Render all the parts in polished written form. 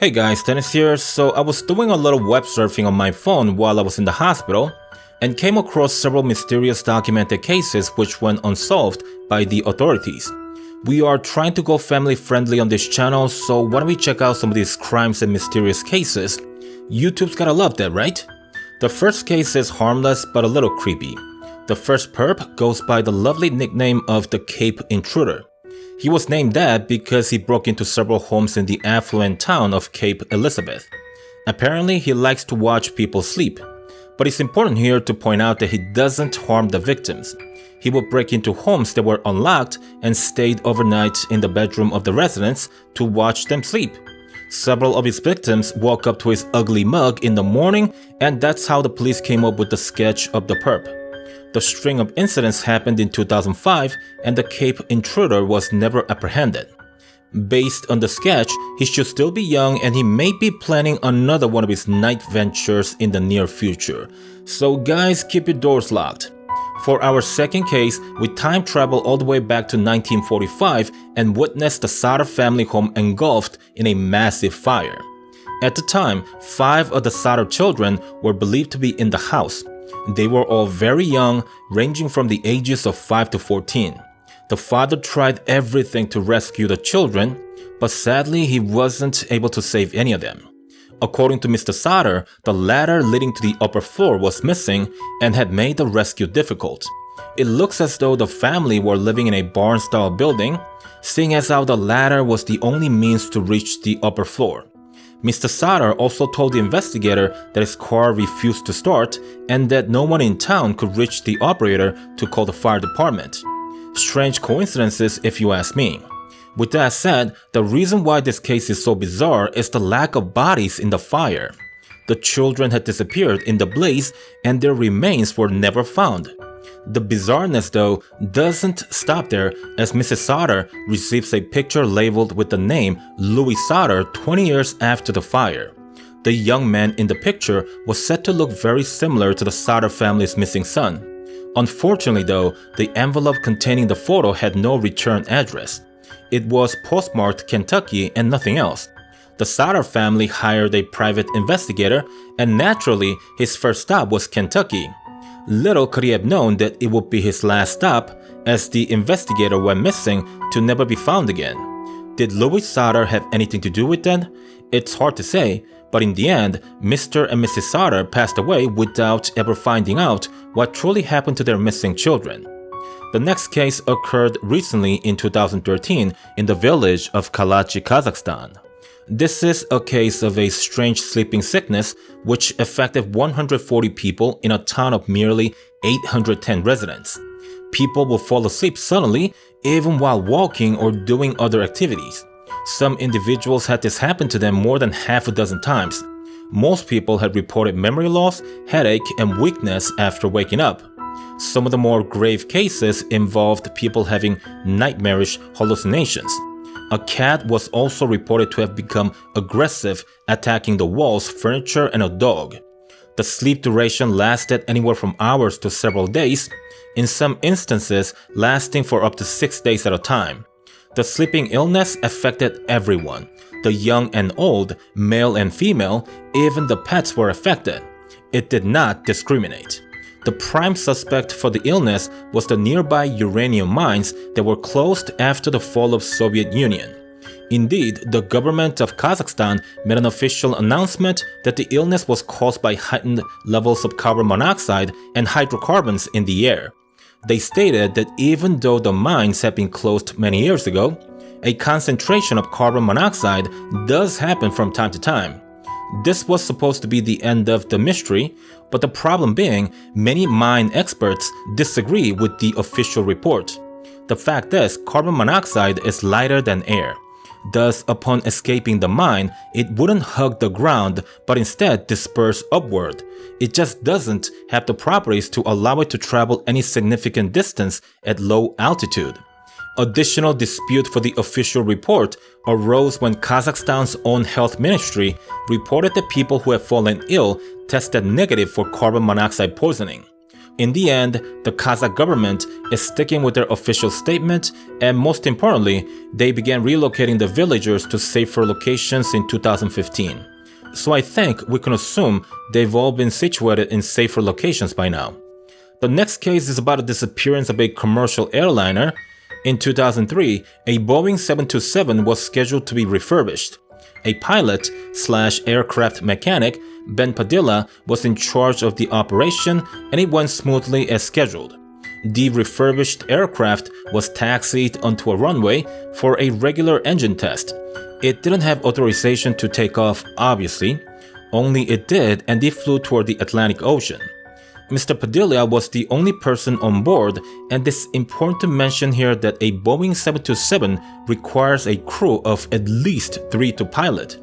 Hey guys, Dennis here. So I was doing a little web surfing on my phone while I was in the hospital and came across several mysterious documented cases which went unsolved by the authorities. We are trying to go family friendly on this channel, so why don't we check out some of these crimes and mysterious cases? YouTube's gotta love that, right? The first case is harmless but a little creepy. The first perp goes by the lovely nickname of the Cape Intruder. He was named that because he broke into several homes in the affluent town of Cape Elizabeth. Apparently, he likes to watch people sleep. But it's important here to point out that he doesn't harm the victims. He would break into homes that were unlocked and stayed overnight in the bedroom of the residents to watch them sleep. Several of his victims woke up to his ugly mug in the morning, and that's how the police came up with the sketch of the perp. The string of incidents happened in 2005 and the Cape Intruder was never apprehended. Based on the sketch, he should still be young and he may be planning another one of his night ventures in the near future. So guys, keep your doors locked. For our second case, we time travel all the way back to 1945 and witnessed the Sodder family home engulfed in a massive fire. At the time, 5 of the Sodder children were believed to be in the house. They were all very young, ranging from the ages of 5 to 14. The father tried everything to rescue the children, but sadly he wasn't able to save any of them. According to Mr. Sodder, the ladder leading to the upper floor was missing and had made the rescue difficult. It looks as though the family were living in a barn-style building, seeing as how the ladder was the only means to reach the upper floor. Mr. Sodder also told the investigator that his car refused to start and that no one in town could reach the operator to call the fire department. Strange coincidences if you ask me. With that said, the reason why this case is so bizarre is the lack of bodies in the fire. The children had disappeared in the blaze and their remains were never found. The bizarreness though doesn't stop there, as Mrs. Sodder receives a picture labeled with the name Louis Sodder 20 years after the fire. The young man in the picture was said to look very similar to the Sodder family's missing son. Unfortunately though, the envelope containing the photo had no return address. It was postmarked Kentucky and nothing else. The Sodder family hired a private investigator and naturally his first stop was Kentucky. Little could he have known that it would be his last stop, as the investigator went missing to never be found again. Did Louis Sodder have anything to do with that? It's hard to say, but in the end, Mr. and Mrs. Sodder passed away without ever finding out what truly happened to their missing children. The next case occurred recently in 2013 in the village of Kazakh, Kazakhstan. This is a case of a strange sleeping sickness which affected 140 people in a town of merely 810 residents. People will fall asleep suddenly even while walking or doing other activities. Some individuals had this happen to them more than half a dozen times. Most people had reported memory loss, headache, and weakness after waking up. Some of the more grave cases involved people having nightmarish hallucinations. A cat was also reported to have become aggressive, attacking the walls, furniture, and a dog. The sleep duration lasted anywhere from hours to several days, in some instances lasting for up to 6 days at a time. The sleeping illness affected everyone. The young and old, male and female, even the pets were affected. It did not discriminate. The prime suspect for the illness was the nearby uranium mines that were closed after the fall of Soviet Union. Indeed, the government of Kazakhstan made an official announcement that the illness was caused by heightened levels of carbon monoxide and hydrocarbons in the air. They stated that even though the mines had been closed many years ago, a concentration of carbon monoxide does happen from time to time. This was supposed to be the end of the mystery, but the problem being, many mine experts disagree with the official report. The fact is, carbon monoxide is lighter than air. Thus, upon escaping the mine, it wouldn't hug the ground, but instead disperse upward. It just doesn't have the properties to allow it to travel any significant distance at low altitude. Additional dispute for the official report arose when Kazakhstan's own health ministry reported that people who have fallen ill tested negative for carbon monoxide poisoning. In the end, the Kazakh government is sticking with their official statement, and most importantly, they began relocating the villagers to safer locations in 2015. So I think we can assume they've all been situated in safer locations by now. The next case is about a disappearance of a commercial airliner. In 2003, a Boeing 727 was scheduled to be refurbished. A pilot/aircraft mechanic, Ben Padilla, was in charge of the operation, and it went smoothly as scheduled. The refurbished aircraft was taxied onto a runway for a regular engine test. It didn't have authorization to take off, obviously. Only it did, and it flew toward the Atlantic Ocean. Mr. Padilla was the only person on board, and it's important to mention here that a Boeing 727 requires a crew of at least 3 to pilot.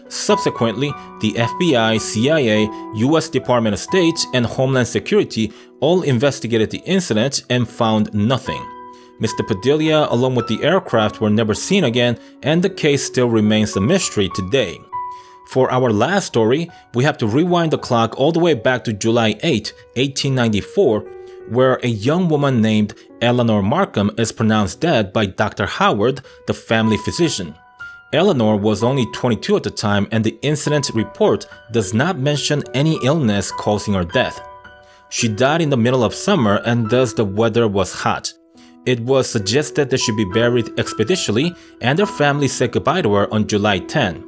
Subsequently, the FBI, CIA, US Department of State, and Homeland Security all investigated the incident and found nothing. Mr. Padilla, along with the aircraft, were never seen again, and the case still remains a mystery today. For our last story, we have to rewind the clock all the way back to July 8, 1894, where a young woman named Eleanor Markham is pronounced dead by Dr. Howard, the family physician. Eleanor was only 22 at the time, and the incident report does not mention any illness causing her death. She died in the middle of summer, and thus the weather was hot. It was suggested that she be buried expeditiously, and her family said goodbye to her on July 10.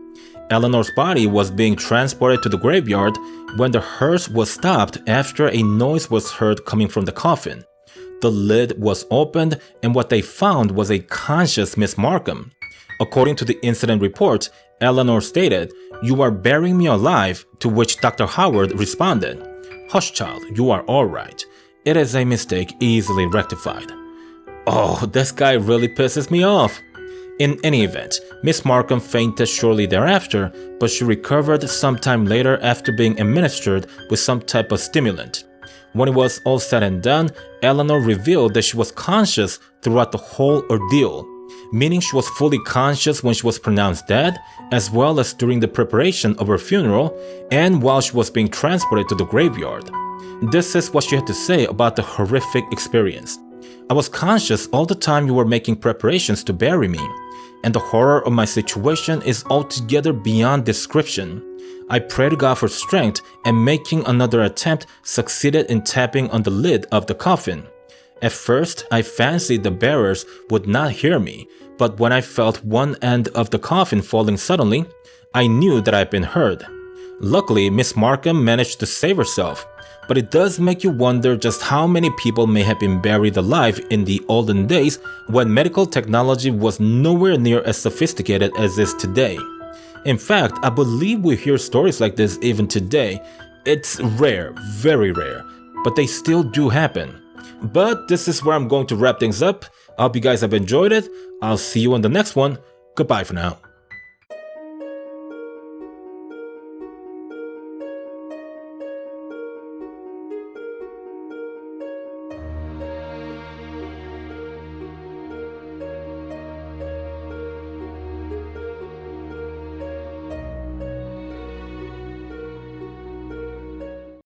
Eleanor's body was being transported to the graveyard when the hearse was stopped after a noise was heard coming from the coffin. The lid was opened, and what they found was a conscious Miss Markham. According to the incident report, Eleanor stated, "You are burying me alive," to which Dr. Howard responded, "Hush, child, you are alright. It is a mistake easily rectified." Oh, this guy really pisses me off. In any event, Miss Markham fainted shortly thereafter, but she recovered sometime later after being administered with some type of stimulant. When it was all said and done, Eleanor revealed that she was conscious throughout the whole ordeal, meaning she was fully conscious when she was pronounced dead, as well as during the preparation of her funeral and while she was being transported to the graveyard. This is what she had to say about the horrific experience. "I was conscious all the time you were making preparations to bury me, and the horror of my situation is altogether beyond description. I prayed to God for strength, and making another attempt succeeded in tapping on the lid of the coffin. At first, I fancied the bearers would not hear me, but when I felt one end of the coffin falling suddenly, I knew that I'd been heard." Luckily, Miss Markham managed to save herself, but it does make you wonder just how many people may have been buried alive in the olden days when medical technology was nowhere near as sophisticated as is today. In fact, I believe we hear stories like this even today. It's rare, very rare, but they still do happen. But this is where I'm going to wrap things up. I hope you guys have enjoyed it. I'll see you on the next one. Goodbye for now.